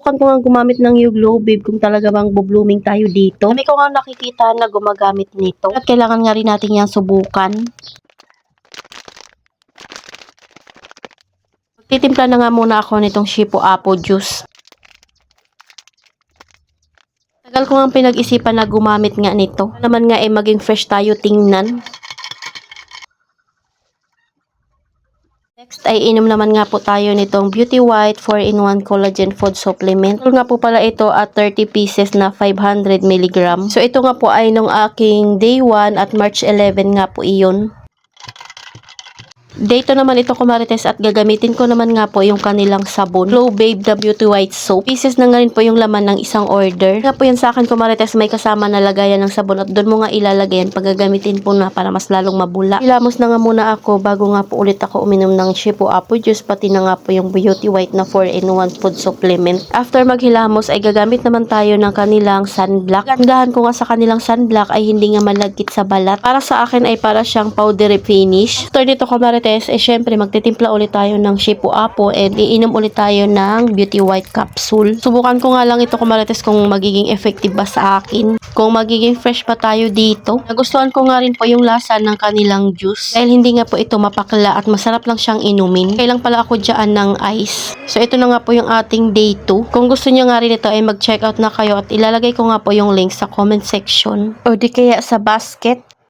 Subukan ko nga gumamit ng You Glow Babe kung talaga bang blooming tayo dito. Dami ko nga nakikita na gumagamit nito. At kailangan nga rin natin yan subukan. Titimpla na nga muna ako nitong Shipo Apple Juice. Tagal ko nga pinag-isipan na gumamit nga nito. Naman nga maging fresh tayo tingnan. Next ay inom naman nga po tayo nitong Beauty White 4-in-1 Collagen Food Supplement. Ito nga po pala ito at 30 pieces na 500 mg. So ito nga po ay nung aking day 1 at March 11 nga po iyon. Dito naman ito kumarites at gagamitin ko naman nga po yung kanilang sabon. Glow Babe the Beauty White Soap. Pieces na nga rin po yung laman ng isang order. Nga po yan sa akin kumarites may kasama na lagayan ng sabon at doon mo nga ilalagay yan pag gagamitin po na para mas lalong mabula. Ilamos na nga muna ako bago nga po ulit ako uminom ng Shipo Apple Juice pati na nga po yung Beauty White na 4-in-1 food supplement. After maghilamos ay gagamit naman tayo ng kanilang sunblock. Gandahan ko nga sa kanilang sunblock ay hindi nga malagkit sa balat. Para sa akin ay para siyang powdery finish. After dito kumarites syempre magtitimpla ulit tayo ng Shipo Apple and iinom ulit tayo ng Beauty White capsule. Subukan ko nga lang ito kumarites kung magiging effective ba sa akin. Kung magiging fresh pa tayo dito. Nagustuhan ko nga rin po yung lasa ng kanilang juice. Dahil hindi nga po ito mapakla at masarap lang siyang inumin. Kailang pala ako dyan ng ice. So ito na nga po yung ating day 2. Kung gusto nyo nga rin ito ay mag-check out na kayo at ilalagay ko nga po yung link sa comment section. O di kaya sa basket.